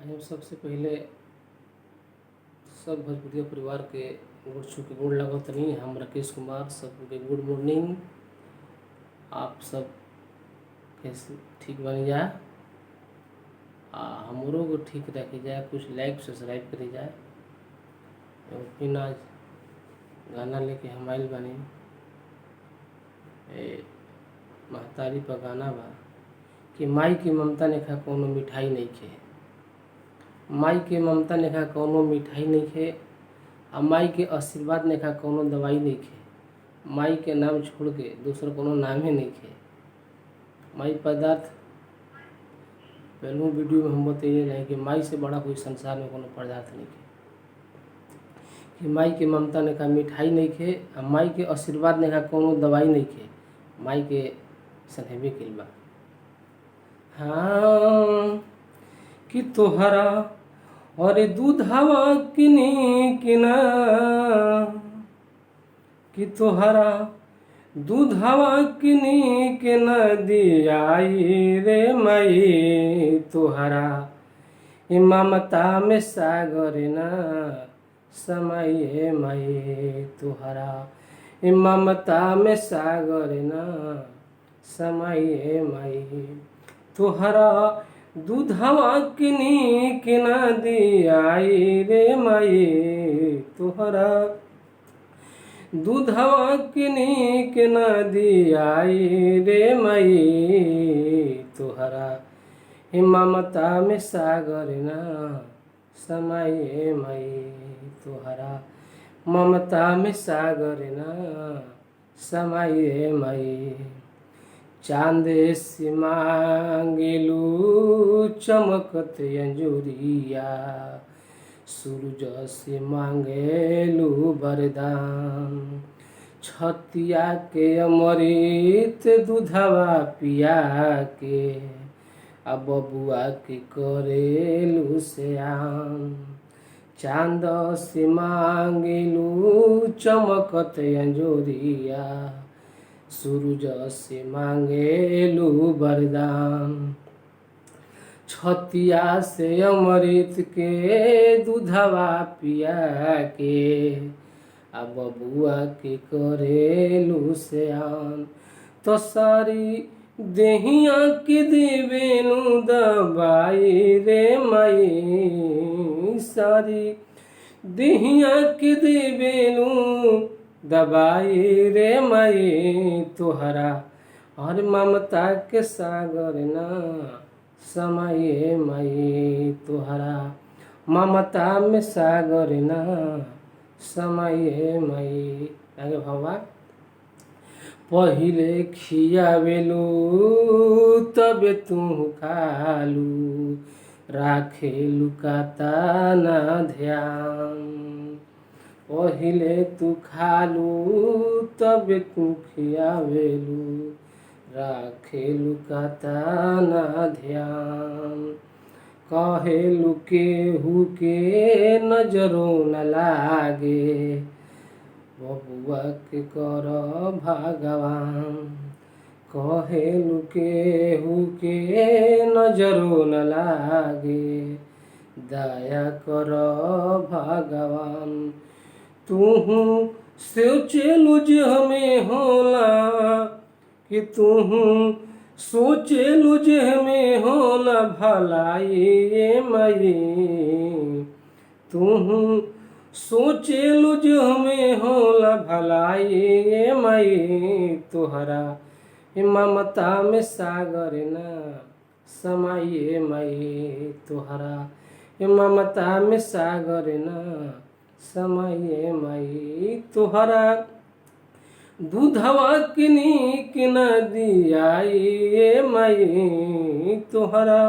हम सबसे पहिले सब भोजपुरिया परिवार के गोड़ छू के गोड़ लागतनी। हम राकेश कुमार सबके गुड मॉर्निंग। आप सब कैसे ठीक बन जा हमरो को ठीक रखे जाए, कुछ लाइक सब्सक्राइब करी जाए। और फिर आज गाना लेके हम आइल बानी। महतारी पर गाना बा कि माई की ममता नेखा कौनो मिठाई नइखे। माई के ममता नेखा कौनो मिठाई नइखे। आ माई के आशीर्वाद नेखा कौनो दवाई नइखे। माई के नाम छोड़ के दूसरा कोनो नामे नइखे। माई पदार्थ पहलू वीडियो में हम बतैले रहे कि माई से बड़ा कोई संसार में कोनो पदार्थ नइखे। कि माई के ममता नेखा मिठाई नइखे। आ माई के आशीर्वाद नेखा कौनो दवाई नइखे। माई के सनेबे कइल बा। हाँ कि तोहरा और दूधवा किनी किना, कि तोहरा दूधवा किनी के न दियाई रे माई। तोहरा ममता में सागर ना समाये माई। तोहरा ममता में सागर ना समाये माई। तोहरा दूधवा किनी के न दियाई रे माई। तोहरा दूधवा किनी के न दियाई रे माई। तोहरा ममता में सागर ना समाये माई। तोहरा ममता में सागर ना समाये माई। चांदे से मांगेलू चमकत अंजुरिया, सूरज से मांगेलू वरदान। छतिया के अमृत दूधवा पिया के अब बबुआ के करेलू सयान। चांद से मांगेलू चमकत अंजुरिया, सूरज से मांगेलू वरदान। छतिया से अमृत के दूधवा पिया के अब बबुआ के करेलू सयान। तो सारी देहिया के देवेनु दबाई रे माई। सारी देहिया के देवेनु दबाई रे माई। तोहरा और ममता के सागर ना समाये माई। तोहरा ममता में सागर ना समाये माई। आगे भवा पहिले खियावेलू तबे तू खालू, राखेलू काता ना ध्यान। पहिले तू खालू तबे तू खियावेलू, राखेलू काता ना ध्यान। कहेलू केहू के नजरो न लागे, बबुआ के कर भगवान। कहेलू केहू के नजरो न लागे, दया कर भगवान। तूहू सोचेलू जे हमें होला, कि तूहू सोचेलू जे हमें होला भलाई ये माई। तूहू सोचेलू जे हमें होला भलाई ये माई। तोहरा ममता में सागर ना समाये माई। तोहरा ममता में सागर ना समाये माई। तोहरा दूधवा किनी के न दियाई ये माई। तोहरा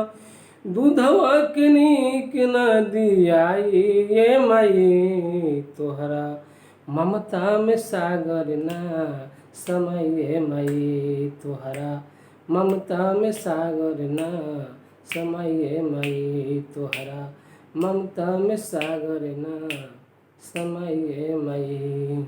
दूधवा किनी के न दियाई ये माई। तोहरा ममता में सागर ना समाये माई। तोहरा ममता में सागर ना समाये माई। तोहरा ममता में सागर ना समाये माई।